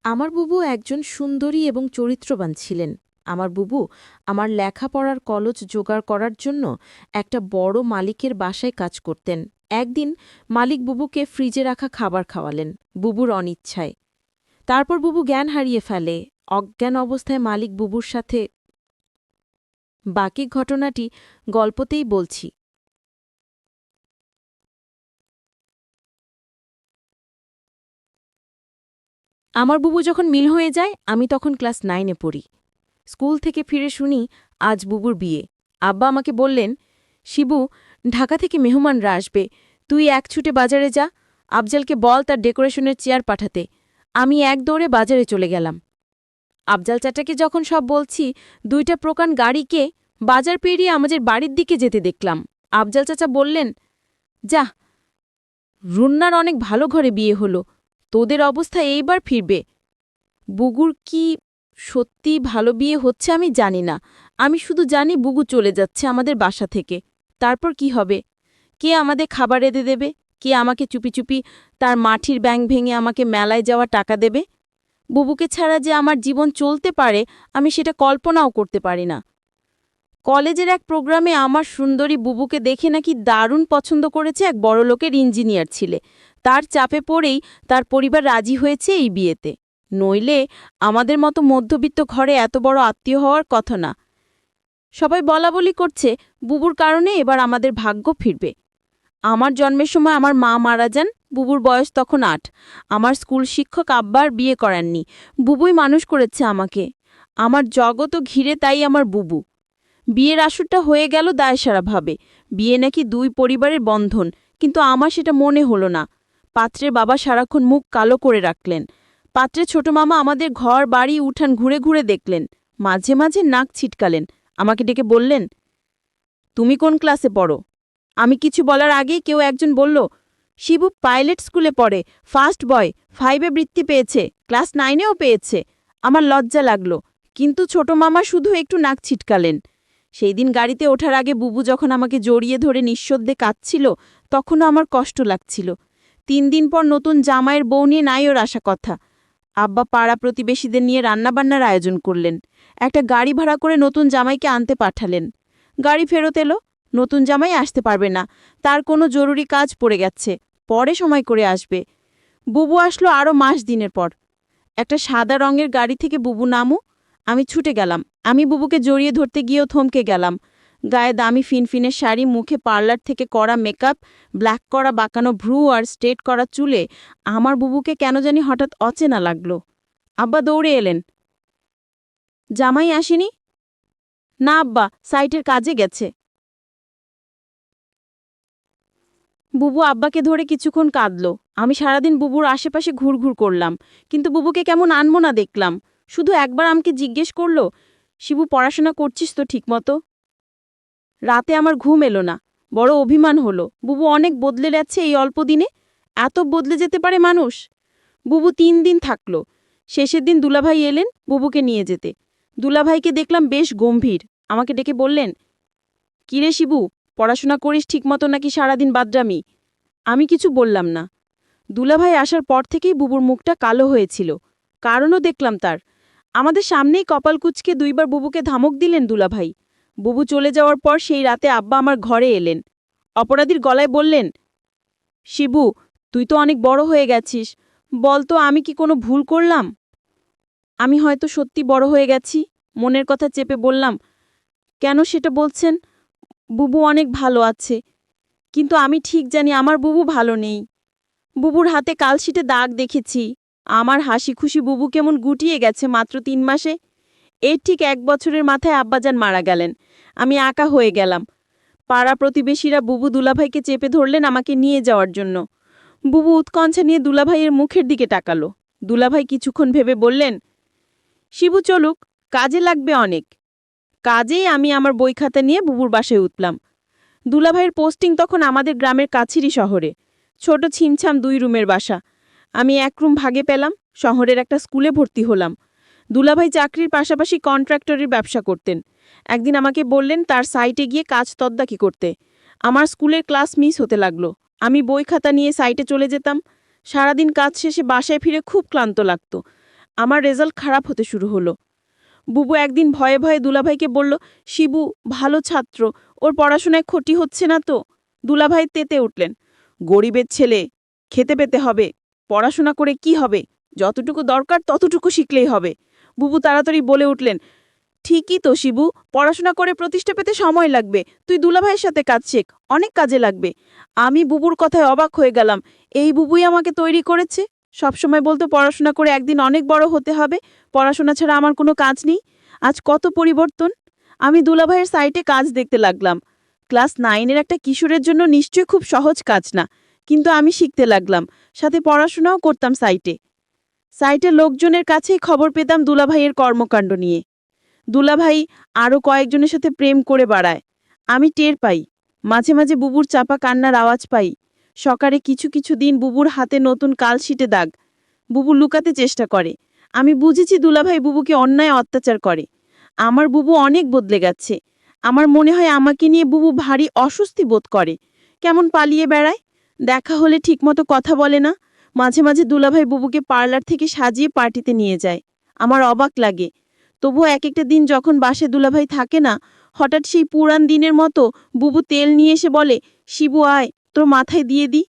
আমার বুবু একজন সুন্দরী এবং চরিত্রবান ছিলেন। আমার বুবু আমার লেখাপড়ার কলচ জোগাড় করার জন্য একটা বড় মালিকের বাসায় কাজ করতেন। একদিন মালিক বুবুকে ফ্রিজে রাখা খাবার খাওয়ালেন, বুবুর অনিচ্ছায়। তারপর বুবু জ্ঞান হারিয়ে ফেলে। অজ্ঞান অবস্থায় মালিক বুবুর সাথে। বাকি ঘটনাটি গল্পতেই বলছি। আমার বুবু যখন মিল হয়ে যায়, আমি তখন ক্লাস 9-এ পড়ি। স্কুল থেকে ফিরে শুনি আজ বুবুর বিয়ে। আব্বা আমাকে বললেন, শিবু, ঢাকা থেকে মেহমানরা আসবে, তুই এক ছুটে বাজারে যা, আফজালকে বল তার ডেকোরেশনের চেয়ার পাঠাতে। আমি এক দৌড়ে বাজারে চলে গেলাম। আফজাল চাচাকে যখন সব বলছি, 2টা প্রকাণ্ড গাড়িকে বাজার পেরিয়ে আমাদের বাড়ির দিকে যেতে দেখলাম। আফজাল চাচা বললেন, যা, রুন্নার অনেক ভালো ঘরে বিয়ে হলো, তোদের অবস্থা এইবার ফিরবে। বুগুর কি সত্যি ভালো বিয়ে হচ্ছে আমি জানি না। আমি শুধু জানি বুগু চলে যাচ্ছে আমাদের বাসা থেকে। তারপর কি হবে? কে আমাদের খাবার এনে দেবে? কে আমাকে চুপি চুপি তার মাটির ব্যাঙ ভেঙে আমাকে মেলায় যাওয়া টাকা দেবে? বুবুকে ছাড়া যে আমার জীবন চলতে পারে, আমি সেটা কল্পনাও করতে পারি না। কলেজের এক প্রোগ্রামে আমার সুন্দরী বুবুকে দেখে নাকি দারুণ পছন্দ করেছে এক বড়লোকের ইঞ্জিনিয়ার ছেলে। তার চাপে পড়েই তার পরিবার রাজি হয়েছে এই বিয়েতে। নইলে আমাদের মতো মধ্যবিত্ত ঘরে এত বড় আত্মীয় হওয়ার কথা না। সবাই বলাবলি করছে বুবুর কারণে এবার আমাদের ভাগ্য ফিরবে। আমার জন্মের সময় আমার মা মারা যান, বুবুর বয়স তখন 8। আমার স্কুল শিক্ষক আব্বার বিয়ে করাননি, বুবুই মানুষ করেছে আমাকে। আমার জগৎও ঘিরে তাই আমার বুবু। বিয়ের আসরটা হয়ে গেল দায়সারাভাবে। বিয়ে নাকি 2 পরিবারের বন্ধন, কিন্তু আমার সেটা মনে হলো না। পাত্রের বাবা সারাক্ষণ মুখ কালো করে রাখলেন। পাত্রের ছোট মামা আমাদের ঘর বাড়ি উঠান ঘুরে ঘুরে দেখলেন, মাঝে মাঝে নাক ছিটকালেন। আমাকে ডেকে বললেন, তুমি কোন ক্লাসে পড়ো? আমি কিছু বলার আগেই কেউ একজন বলল, শিবু পাইলট স্কুলে পড়ে, ফার্স্ট বয়, 5-এ বৃত্তি পেয়েছে, ক্লাস 9-এও পেয়েছে। আমার লজ্জা লাগলো, কিন্তু ছোট মামা শুধু একটু নাক ছিটকালেন। সেই দিন গাড়িতে ওঠার আগে বুবু যখন আমাকে জড়িয়ে ধরে নিঃশব্দে কাঁদছিল, তখনও আমার কষ্ট লাগছিল। 3 দিন পর নতুন জামাইয়ের বউ নিয়ে নাই ওর আসা কথা। আব্বা পাড়া প্রতিবেশীদের নিয়ে রান্নাবান্নার আয়োজন করলেন। একটা গাড়ি ভাড়া করে নতুন জামাইকে আনতে পাঠালেন। গাড়ি ফেরত এলো, নতুন জামাই আসতে পারবে না, তার কোনো জরুরি কাজ পড়ে গেছে, পরে সময় করে আসবে। বুবু আসলো আরও মাস দিনের পর। একটা সাদা রঙের গাড়ি থেকে বুবু নামু, আমি ছুটে গেলাম। আমি বুবুকে জড়িয়ে ধরতে গিয়েও থমকে গেলাম। গায়ে দামি ফিনফিনের শাড়ি, মুখে পার্লার থেকে করা মেকআপ, ব্ল্যাক করা বাঁকানো ভ্রু আর স্ট্রেট করা চুলে আমার বুবুকে কেন জানি হঠাৎ অচেনা লাগলো। আব্বা দৌড়ে এলেন, জামাই আসেনি? না আব্বা, সাইটের কাজে গেছে। বুবু আব্বাকে ধরে কিছুক্ষণ কাঁদল। আমি সারাদিন বুবুর আশেপাশে ঘুরঘুর করলাম, কিন্তু বুবুকে কেমন আনমো না দেখলাম। শুধু একবার আমাকে জিজ্ঞেস করল, শিবু পড়াশোনা করছিস তো ঠিকমতো? রাতে আমার ঘুম এলো না, বড় অভিমান হলো। বুবু অনেক বদলে যাচ্ছে এই অল্প দিনে। এত বদলে যেতে পারে মানুষ? বুবু 3 দিন থাকলো। শেষের দিন দুলাভাই এলেন বুবুকে নিয়ে যেতে। দুলাভাইকে দেখলাম বেশ গম্ভীর। আমাকে ডেকে বললেন, কিরে শিবু, পড়াশোনা করিস ঠিকমতো নাকি সারাদিন বাদরামি? আমি কিছু বললাম না। দুলাভাই আসার পর থেকেই বুবুর মুখটা কালো হয়েছিল। কারণও দেখলাম তার। আমাদের সামনেই কপাল কুঁচকে 2বার বুবুকে ধমক দিলেন দুলাভাই। বুবু চলে যাওয়ার পর সেই রাতে আব্বা আমার ঘরে এলেন। অপরাধীর গলায় বললেন, শিবু, তুই তো অনেক বড় হয়ে গেছিস, বল তো আমি কি কোনো ভুল করলাম? আমি হয়তো সত্যি বড় হয়ে গেছি, মনের কথা চেপে বললাম, কেন সেটা বলছেন? বুবু অনেক ভালো আছে, কিন্তু আমি ঠিক জানি আমার বুবু ভালো নেই। বুবুর হাতে কালশিটে দাগ দেখেছি। আমার হাসি খুশি বুবু কেমন গুটিয়ে গেছে মাত্র 3 মাসে। এর ঠিক 1 বছরের মাথায় আব্বাজান মারা গেলেন। আমি একা হয়ে গেলাম। পাড়া প্রতিবেশীরা বুবু দুলাভাইকে চেপে ধরলেন আমাকে নিয়ে যাওয়ার জন্য। বুবু উৎকণ্ঠা নিয়ে দুলাভাইয়ের মুখের দিকে তাকালো। দুলাভাই কিছুক্ষণ ভেবে বললেন, শিবু চলুক, কাজে লাগবে অনেক। কাজেই আমি আমার বই খাতা নিয়ে বুবুর বাসায় উঠলাম। দুলাভাইয়ের পোস্টিং তখন আমাদের গ্রামের কাছেরই শহরে। ছোট ছিমছাম 2 রুমের বাসা। আমি 1 রুম ভাগে পেলাম, শহরের একটা স্কুলে ভর্তি হলাম। দুলাভাই চাকরির পাশাপাশি কন্ট্রাক্টরের ব্যবসা করতেন। একদিন আমাকে বললেন তার সাইটে গিয়ে কাজ তদারকি করতে। আমার স্কুলের ক্লাস মিস হতে লাগলো। আমি বই খাতা নিয়ে সাইটে চলে যেতাম। সারাদিন কাজ শেষে বাসায় ফিরে খুব ক্লান্ত লাগতো। আমার রেজাল্ট খারাপ হতে শুরু হলো। বুবু একদিন ভয়ে ভয়ে দুলাভাইকে বলল, শিবু ভালো ছাত্র, ওর পড়াশোনায় ক্ষতি হচ্ছে না তো? দুলাভাই তেতে উঠলেন, গরিবের ছেলে, খেতে পেতে হবে, পড়াশোনা করে কি হবে? যতটুকু দরকার ততটুকু শিখলেই হবে। বুবু তাড়াতাড়ি বলে উঠলেন, ঠিকই তো শিবু, পড়াশোনা করে প্রতিষ্ঠা পেতে সময় লাগবে, তুই দুলাভাইয়ের সাথে কাজ শেখ, অনেক কাজে লাগবে। আমি বুবুর কথায় অবাক হয়ে গেলাম, এই বুবুই আমাকে তৈরি করেছে। সবসময় বলতো পড়াশোনা করে একদিন অনেক বড় হতে হবে, পড়াশোনা ছাড়া আমার কোনো কাজ নেই। আজ কত পরিবর্তন। আমি দুলাভাইয়ের সাইটে কাজ দেখতে লাগলাম। ক্লাস 9-এর একটা কিশোরের জন্য নিশ্চয়ই খুব সহজ কাজ না, কিন্তু আমি শিখতে লাগলাম, সাথে পড়াশোনাও করতাম সাইটে। সাইটের লোকজনের কাছেই খবর পেতাম দুলাভাইয়ের কর্মকাণ্ড নিয়ে। দুলাভাই আরও কয়েকজনের সাথে প্রেম করে বাড়ায়। আমি টের পাই, মাঝে মাঝে বুবুর চাপা কান্নার আওয়াজ পাই। সকালে কিছু কিছু দিন বুবুর হাতে নতুন কালশিটে দাগ। বুবু লুকাতে চেষ্টা করে। আমি বুঝেছি দুলাভাই বুবুকে অন্যায় অত্যাচার করে। আমার বুবু অনেক বদলে গেছে। আমার মনে হয় আমাকে নিয়ে বুবু ভারী অস্বস্তি বোধ করে। কেমন পালিয়ে বেড়ায়, দেখা হলে ঠিকমতো কথা বলে না। মাঝে মাঝে দুলাভাই বুবুকে পার্লার থেকে সাজিয়ে পার্টিতে নিয়ে যায়। আমার অবাক লাগে। তবুও এক একটা দিন যখন বাসে দুলাভাই থাকে না, হঠাৎ সেই পুরান দিনের মতো বুবু তেল নিয়ে এসে বলে, শিবু আয়, তোর মাথায় দিয়ে দি।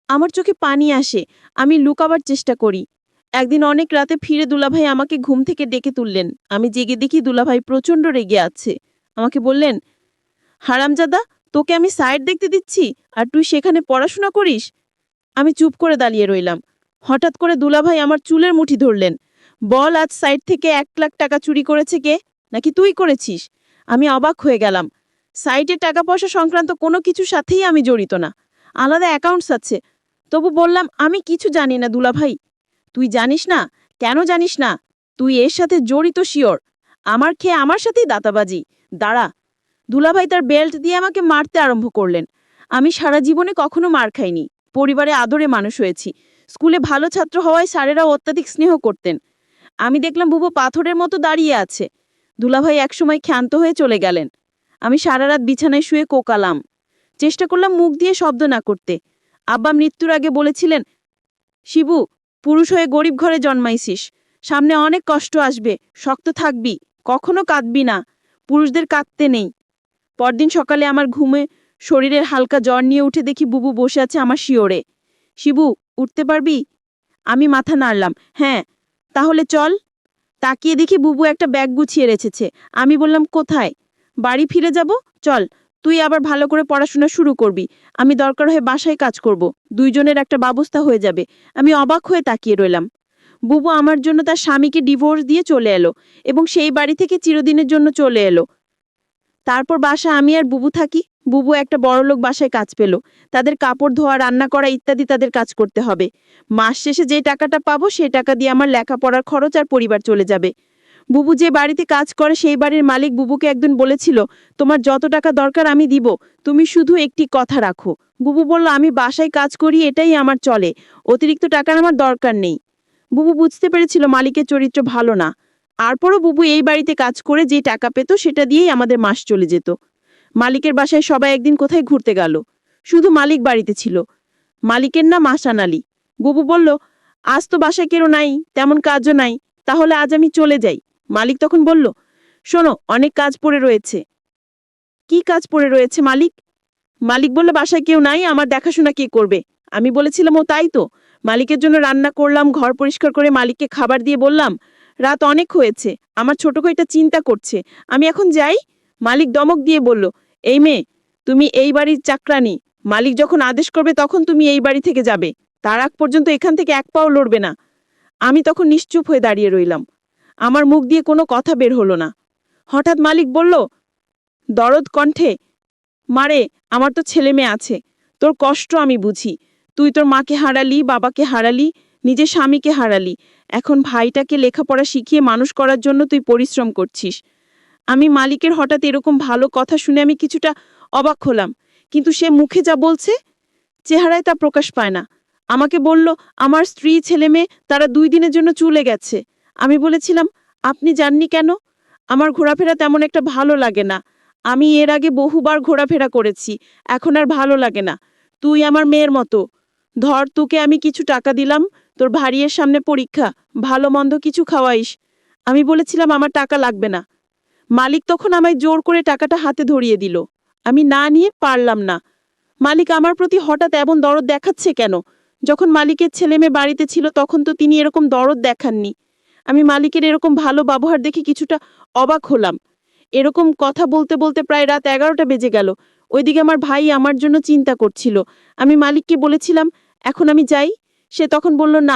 আমার চোখে পানি আসে। আমি লুকাবার চেষ্টা করি। একদিন অনেক রাতে ফিরে দুলাভাই আমাকে ঘুম থেকে ডেকে তুললেন। আমি জেগে দেখি দুলাভাই প্রচণ্ড রেগে আছে। আমাকে বললেন, হারামজাদা, তোকে আমি সাইড দেখতে দিচ্ছি আর তুই সেখানে পড়াশোনা করিস? আমি চুপ করে দাঁড়িয়ে রইলাম। হঠাৎ করে দুলাভাই আমার চুলের মুঠি ধরলেন। বল, আজ সাইড থেকে 1 লাখ টাকা চুরি করেছে কে? নাকি তুই করেছিস? আমি অবাক হয়ে গেলাম। সাইটে টাকা পয়সা সংক্রান্ত কোনো কিছুর সাথেই আমি জড়িত না, আলাদা অ্যাকাউন্টস আছে। তবু বললাম, আমি কিছু জানি না দুলাভাই। তুই জানিস না? কেন জানিস না? তুই এর সাথে জড়িত শিওর। আমার খেয়ে আমার সাথেই দাতাবাজি। দাঁড়া। দুলাভাই তার বেল্ট দিয়ে আমাকে মারতে আরম্ভ করলেন। আমি সারা জীবনে কখনো মার খাইনি। পরিবারে আদরে মানুষ হয়েছি। স্কুলে ভালো ছাত্র হওয়ায় স্যারেরাও অত্যাধিক স্নেহ করতেন। আমি দেখলাম বুবু পাথরের মতো দাঁড়িয়ে আছে। দুলাভাই একসময় ক্ষান্ত হয়ে চলে গেলেন। আমি সারা রাত বিছানায় শুয়ে কোকালাম। চেষ্টা করলাম মুখ দিয়ে শব্দ না করতে। আব্বা মৃত্যুর আগে বলেছিলেন, শিবু, পুরুষ হয়ে গরিব ঘরে জন্মাইছিস, সামনে অনেক কষ্ট আসবে, শক্ত থাকবি, কখনো কাঁদবি না, পুরুষদের কাঁদতে নেই। পরদিন সকালে আমার ঘুমে শরীরের হালকা জ্বর নিয়ে উঠে দেখি বুবু বসে আছে আমার শিওরে। শিবু, উঠতে পারবি? আমি মাথা নাড়লাম, হ্যাঁ। তাহলে চল। তাকিয়ে দেখি বুবু একটা ব্যাগ গুছিয়ে রেখেছে। আমি বললাম, কোথায়? বাড়ি ফিরে যাব, চল। তুই আবার ভালো করে পড়াশোনা শুরু করবি, আমি দরকার হয়ে বাসায় কাজ করব, দুইজনের একটা ব্যবস্থা হয়ে যাবে। আমি অবাক হয়ে তাকিয়ে রইলাম। বুবু আমার জন্য তার স্বামীকে ডিভোর্স দিয়ে চলে এলো এবং সেই বাড়ি থেকে চিরদিনের জন্য চলে এলো। তারপর বাসা আমি আর বুবু থাকি। বুবু একটা বড়লোক বাসায় কাজ পেল। তাদের কাপড় ধোয়া, রান্না করা ইত্যাদি তাদের কাজ করতে হবে। মাস শেষে যে টাকাটা পাবো সেই টাকা দিয়ে আমার লেখাপড়ার খরচ আর পরিবার চলে যাবে। বুবু যে বাড়িতে কাজ করে সেই বাড়ির মালিক বুবুকে একদিন বলেছিল, তোমার যত টাকা দরকার আমি দিব, তুমি শুধু একটি কথা রাখো। বুবু বলল, আমি বাসায় কাজ করি, এটাই আমার চলে, অতিরিক্ত টাকার আমার দরকার নেই। বুবু বুঝতে পেরেছিল মালিকের চরিত্র ভালো না। তারপরও বুবু এই বাড়িতে কাজ করে যে টাকা পেত সেটা দিয়েই আমাদের মাস চলে যেত। মালিকের বাসায় সবাই একদিন কোথায় ঘুরতে গেল। শুধু মালিক বাড়িতে ছিল। মালিকের নাম আহসান আলী। বুবু বলল, আজ তো বাসায় কেউ নাই, তেমন কাজও নাই, তাহলে আজ আমি চলে যাই। মালিক তখন বলল, শোনো, অনেক কাজ পড়ে রয়েছে। কি কাজ পড়ে রয়েছে মালিক? মালিক বলল, বাসায় কেউ নাই, আমার দেখাশোনা কে করবে? আমি বলেছিলাম, ও তাই তো। মালিকের জন্য রান্না করলাম, ঘর পরিষ্কার করে মালিককে খাবার দিয়ে বললাম, রাত অনেক হয়েছে, আমার ছোট ভাইটা চিন্তা করছে, আমি এখন যাই। মালিক দমক দিয়ে বলল, এই মেয়ে, তুমি এই বাড়ির চাকরানি। মালিক যখন আদেশ করবে তখন তুমি এই বাড়ি থেকে যাবে, তার আগ পর্যন্ত এখান থেকে এক পাও লড়বে না। আমি তখন নিশ্চুপ হয়ে দাঁড়িয়ে রইলাম। আমার মুখ দিয়ে কোনো কথা বের হলো না। হঠাৎ মালিক বলল দরদ কণ্ঠে, মারে, আমার তো ছেলে মেয়ে আছে, তোর কষ্ট আমি বুঝি। তুই তোর মাকে হারালি, বাবাকে হারালি, নিজের স্বামীকে হারালি, এখন ভাইটাকে লেখাপড়া শিখিয়ে মানুষ করার জন্য তুই পরিশ্রম করছিস। আমি মালিকের হঠাৎ এরকম ভালো কথা শুনে আমি কিছুটা অবাক হলাম, কিন্তু সে মুখে যা বলছে চেহারায় তা প্রকাশ পায় না। আমাকে বলল, আমার স্ত্রী ছেলে মেয়ে তারা 2 দিনের জন্য চলে গেছে। আমি বলেছিলাম, আপনি যাননি কেন? আমার ঘোরাফেরা তেমন একটা ভালো লাগে না, আমি এর আগে বহুবার ঘোরাফেরা করেছি, এখন আর ভালো লাগে না। তুই আমার মেয়ের মতো, ধর তোকে আমি কিছু টাকা দিলাম, তোর ভারিয়ের সামনে পরীক্ষা, ভালো মন্দ কিছু খাওয়াইস। আমি বলেছিলাম আমার টাকা লাগবে না। মালিক তখন আমায় জোর করে টাকাটা হাতে ধরিয়ে দিল। আমি না নিয়ে পারলাম না। মালিক আমার প্রতি হঠাৎ এমন দরদ দেখাচ্ছে কেন? যখন মালিকের ছেলেমেয়ে বাড়িতে ছিল তখন তো তিনি এরকম দরদ দেখাননি। আমি মালিকের এরকম ভালো ব্যবহার দেখে কিছুটা অবাক হলাম। এরকম কথা বলতে বলতে প্রায় রাত 11টা বেজে গেল। ওইদিকে আমার ভাই আমার জন্য চিন্তা করছিল। আমি মালিককে বলেছিলাম, এখন আমি যাই? সে তখন বলল, না,